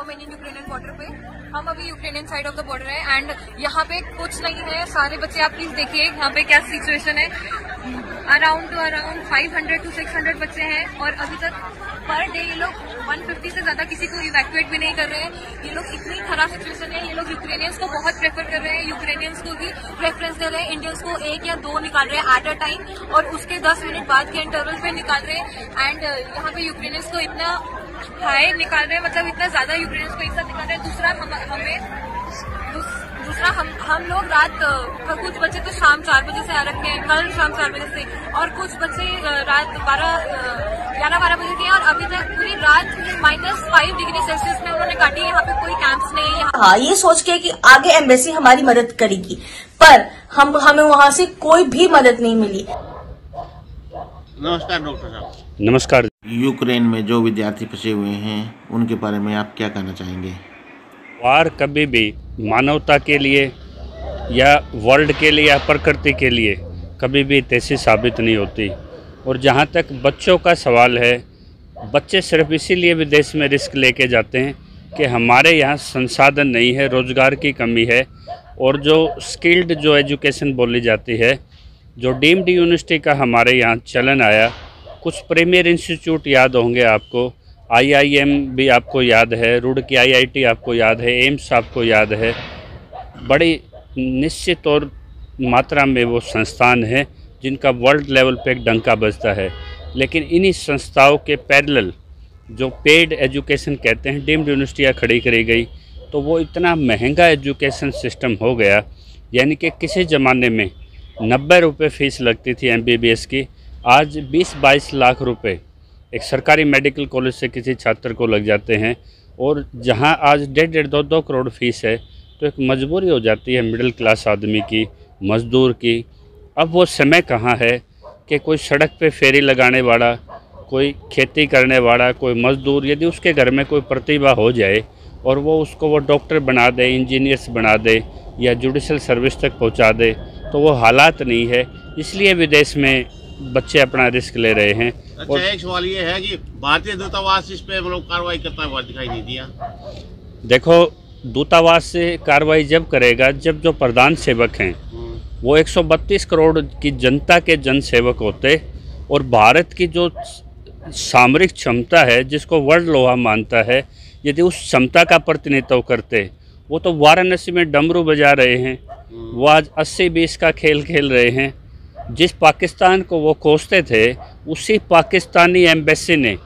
Romanian Ukrainian border पे। हम अभी Ukrainian side of the border है एंड यहाँ पे कुछ नहीं है, सारे बच्चे आप प्लीज देखिए यहाँ पे क्या सिचुएशन है। अराउंड 500 to 600 बच्चे हैं और अभी तक पर डे ये लोग 150 से ज्यादा किसी को इवैक्यूएट भी नहीं कर रहे हैं। ये लोग इतनी खराब सिचुएशन है, ये लोग यूक्रेनियंस को बहुत प्रेफर कर रहे हैं, यूक्रेनियंस को भी प्रेफरेंस दे रहे हैं, इंडियंस को 1 या 2 निकाल रहे हैं एट अ टाइम और उसके 10 मिनट बाद के इंटरवल पे निकाल रहे हैं। एंड यहाँ पे यूक्रेनियंस को इतना हाई निकाल रहे हैं, मतलब इतना ज्यादा यूक्रेनियंस को एक साथ निकाल रहे हैं। दूसरा हम लोग रात कुछ बच्चे तो शाम 4 बजे से आ रखे हैं, कल शाम 4 बजे से, और कुछ बच्चे रात 11-12 बजे के, और अभी तक पूरी रात -5 डिग्री सेल्सियस में उन्होंने काटी। यहाँ पे कोई कैंप्स नहीं है। हाँ, ये सोच के कि आगे एम्बेसी हमारी मदद करेगी, पर हमें वहाँ से कोई भी मदद नहीं मिली। नमस्कार डॉक्टर साहब। नमस्कार। यूक्रेन में जो विद्यार्थी फंसे हुए हैं उनके बारे में आप क्या कहना चाहेंगे? वार कभी भी मानवता के लिए या वर्ल्ड के लिए या प्रकृति के लिए कभी भी तैसी साबित नहीं होती। और जहाँ तक बच्चों का सवाल है, बच्चे सिर्फ इसीलिए विदेश में रिस्क लेके जाते हैं कि हमारे यहाँ संसाधन नहीं है, रोज़गार की कमी है, और जो स्किल्ड जो एजुकेशन बोली जाती है, जो डीम्ड यूनिवर्सिटी का हमारे यहाँ चलन आया, कुछ प्रीमियर इंस्टीट्यूट याद होंगे आपको, IIM भी आपको याद है, रुड़की IIT आपको याद है, एम्स आपको याद है, बड़ी निश्चित और मात्रा में वो संस्थान हैं जिनका वर्ल्ड लेवल पे एक डंका बजता है। लेकिन इन्हीं संस्थाओं के पैरेलल जो पेड एजुकेशन कहते हैं, डीम्ड यूनिवर्सिटियाँ खड़ी करी गई, तो वो इतना महंगा एजुकेशन सिस्टम हो गया। यानी कि किसी ज़माने में 90 रुपये फ़ीस लगती थी MBBS की, आज 20-22 लाख रुपए एक सरकारी मेडिकल कॉलेज से किसी छात्र को लग जाते हैं। और जहां आज 1.5-2 करोड़ फीस है, तो एक मजबूरी हो जाती है मिडिल क्लास आदमी की, मज़दूर की। अब वो समय कहाँ है कि कोई सड़क पे फेरी लगाने वाला, कोई खेती करने वाला, कोई मज़दूर, यदि उसके घर में कोई प्रतिभा हो जाए और वो डॉक्टर बना दे, इंजीनियर्स बना दे या जुडिशल सर्विस तक पहुँचा दे, तो वो हालात नहीं है। इसलिए विदेश में बच्चे अपना रिस्क ले रहे हैं। अच्छा, एक सवाल ये है कि भारतीय दूतावास इस पे मतलब कार्रवाई करता हुआ दिखाई नहीं दिया। देखो, दूतावास से कार्रवाई जब करेगा जब जो प्रधान सेवक हैं वो 132 करोड़ की जनता के जन सेवक होते, और भारत की जो सामरिक क्षमता है जिसको वर्ल्ड लोहा मानता है, यदि उस क्षमता का प्रतिनिधित्व करते, वो तो वाराणसी में डमरू बजा रहे हैं, वो आज 80-20 का खेल खेल रहे हैं। जिस पाकिस्तान को वो कोसते थे, उसी पाकिस्तानी एम्बेसी ने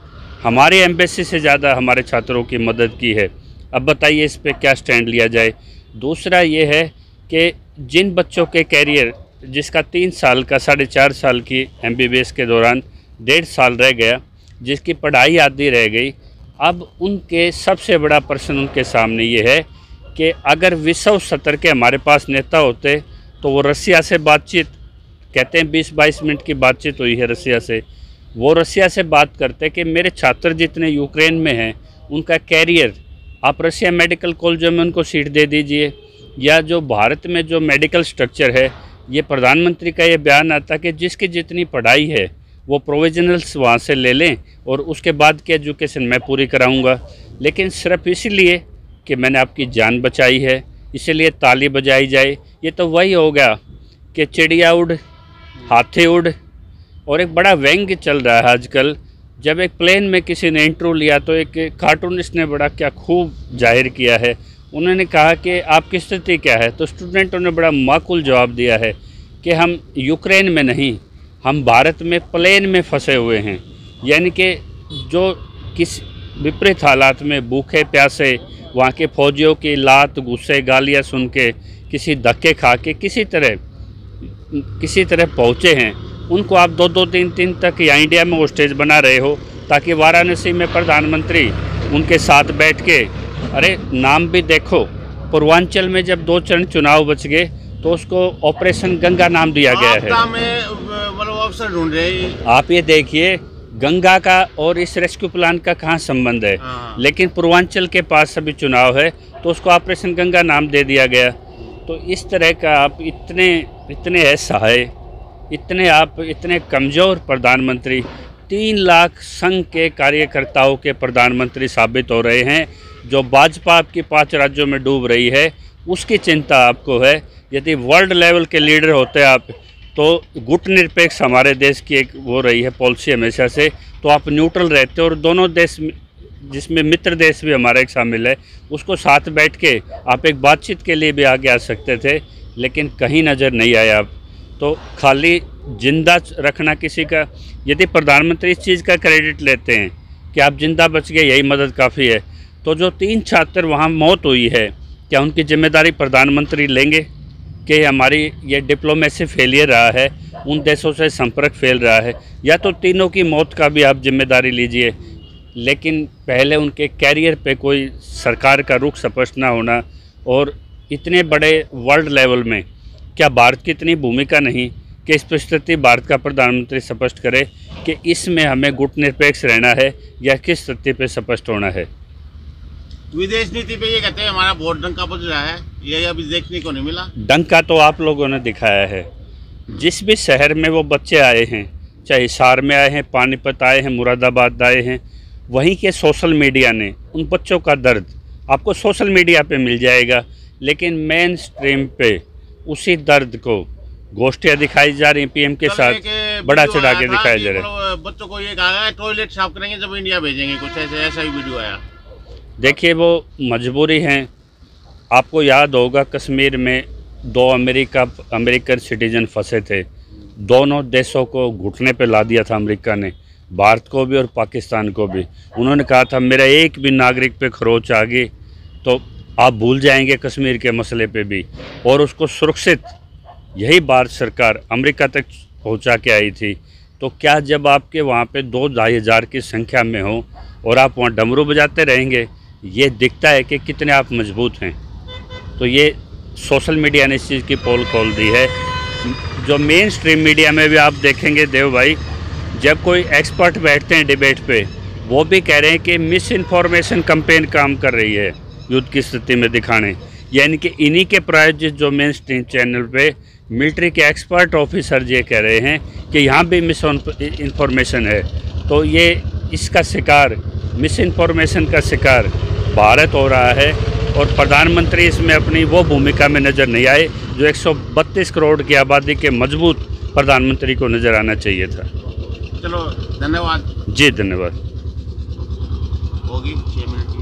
हमारी एम्बेसी से ज़्यादा हमारे छात्रों की मदद की है। अब बताइए इस पे क्या स्टैंड लिया जाए। दूसरा ये है कि जिन बच्चों के कैरियर, जिसका 3 साल का 4.5 साल की MBBS के दौरान 1.5 साल रह गया, जिसकी पढ़ाई आधी रह गई, अब उनके सबसे बड़ा प्रश्न उनके सामने ये है कि अगर विश्व स्तर के हमारे पास नेता होते तो वो रसिया से बातचीत, कहते हैं 20-22 मिनट की बातचीत हुई है रसिया से, वो रसिया से बात करते कि मेरे छात्र जितने यूक्रेन में हैं उनका कैरियर आप रसिया मेडिकल कॉलेजों में उनको सीट दे दीजिए, या जो भारत में जो मेडिकल स्ट्रक्चर है, ये प्रधानमंत्री का ये बयान आता कि जिसकी जितनी पढ़ाई है वो प्रोविजनल्स वहाँ से ले लें और उसके बाद की एजुकेशन मैं पूरी कराऊँगा। लेकिन सिर्फ इसीलिए कि मैंने आपकी जान बचाई है, इसीलिए ताली बजाई जाए। ये तो वही हो गया कि चिड़िया उड़, हाथी उड़। और एक बड़ा व्यंग्य चल रहा है आजकल, जब एक प्लेन में किसी ने इंटरव्यू लिया तो एक कार्टूनिस्ट ने बड़ा क्या खूब जाहिर किया है। उन्होंने कहा कि आपकी स्थिति क्या है, तो स्टूडेंटों ने बड़ा माकूल जवाब दिया है कि हम यूक्रेन में नहीं, हम भारत में प्लेन में फंसे हुए हैं। यानी कि जो किस विपरीत हालात में भूखे प्यासे वहाँ के फौजियों की लात, गुस्से, गालियाँ सुन के, किसी धक्के खा के किसी तरह पहुँचे हैं, उनको आप 2-3 तक या इंडिया में होस्टेज बना रहे हो, ताकि वाराणसी में प्रधानमंत्री उनके साथ बैठ के, अरे नाम भी देखो, पूर्वांचल में जब 2 चरण चुनाव बच गए तो उसको ऑपरेशन गंगा नाम दिया गया है। मतलब अवसर ढूंढ रहे। आप ये देखिए, गंगा का और इस रेस्क्यू प्लान का कहाँ संबंध है। लेकिन पूर्वांचल के पास अभी चुनाव है तो उसको ऑपरेशन गंगा नाम दे दिया गया। तो इस तरह का आप इतने असहाय, इतने कमज़ोर प्रधानमंत्री, 3 लाख संघ के कार्यकर्ताओं के प्रधानमंत्री साबित हो रहे हैं। जो भाजपा आपकी 5 राज्यों में डूब रही है उसकी चिंता आपको है। यदि वर्ल्ड लेवल के लीडर होते आप तो गुटनिरपेक्ष हमारे देश की एक वो रही है पॉलिसी हमेशा से, तो आप न्यूट्रल रहते और दोनों देश जिसमें मित्र देश भी हमारा एक शामिल है उसको साथ बैठ के आप एक बातचीत के लिए भी आगे आ सकते थे, लेकिन कहीं नज़र नहीं आया आप। तो खाली जिंदा रखना किसी का, यदि प्रधानमंत्री इस चीज़ का क्रेडिट लेते हैं कि आप जिंदा बच गए यही मदद काफ़ी है, तो जो 3 छात्र वहाँ मौत हुई है क्या उनकी जिम्मेदारी प्रधानमंत्री लेंगे कि हमारी ये डिप्लोमेसी फेलियर रहा है, उन देशों से संपर्क फेल रहा है, या तो तीनों की मौत का भी आप जिम्मेदारी लीजिए, लेकिन पहले उनके कैरियर पे कोई सरकार का रुख स्पष्ट ना होना। और इतने बड़े वर्ल्ड लेवल में क्या भारत की इतनी भूमिका नहीं कि इस परिस्थिति भारत का प्रधानमंत्री स्पष्ट करे कि इसमें हमें गुटनिरपेक्ष रहना है या किस स्थिति पे स्पष्ट होना है। विदेश नीति पे ये कहते हैं हमारा वोट डंका बज रहा है, ये अभी देखने को नहीं मिला। डंका तो आप लोगों ने दिखाया है। जिस भी शहर में वो बच्चे आए हैं, चाहे हिसार में आए हैं, पानीपत आए हैं, मुरादाबाद आए हैं, वहीं के सोशल मीडिया ने उन बच्चों का दर्द आपको सोशल मीडिया पे मिल जाएगा, लेकिन मेन स्ट्रीम पे उसी दर्द को गोष्ठियाँ दिखाई जा रही, पीएम के साथ बड़ा चढ़ा के दिखाया जा रहा है। बच्चों को ये कहा है टॉयलेट साफ करेंगे जब इंडिया भेजेंगे, कुछ ऐसा ही वीडियो आया। देखिए वो मजबूरी है। आपको याद होगा कश्मीर में 2 अमेरिकन सिटीजन फंसे थे, दोनों देशों को घुटने पे ला दिया था अमेरिका ने, भारत को भी और पाकिस्तान को भी। उन्होंने कहा था मेरा एक भी नागरिक पे खरोच आ गई तो आप भूल जाएंगे कश्मीर के मसले पे भी, और उसको सुरक्षित यही भारत सरकार अमेरिका तक पहुंचा के आई थी। तो क्या जब आपके वहाँ पे 2-2.5 हज़ार की संख्या में हो और आप वहाँ डमरू बजाते रहेंगे, ये दिखता है कि कितने आप मजबूत हैं। तो ये सोशल मीडिया ने इस चीज़ की पोल खोल दी है। जो मेन स्ट्रीम मीडिया में भी आप देखेंगे देव भाई, जब कोई एक्सपर्ट बैठते हैं डिबेट पे, वो भी कह रहे हैं कि मिस इन्फॉर्मेशन कैंपेन काम कर रही है युद्ध की स्थिति में दिखाने, यानी कि इन्हीं के प्रायोजित जो मेन स्ट्रीम चैनल पे मिलिट्री के एक्सपर्ट ऑफिसर ये कह रहे हैं कि यहाँ भी मिस इन्फॉर्मेशन है। तो ये इसका शिकार, मिस इन्फॉर्मेशन का शिकार भारत हो रहा है, और प्रधानमंत्री इसमें अपनी वो भूमिका में नज़र नहीं आए जो 132 करोड़ की आबादी के मजबूत प्रधानमंत्री को नज़र आना चाहिए था। चलो धन्यवाद। जी धन्यवाद। होगी 6 मिनट।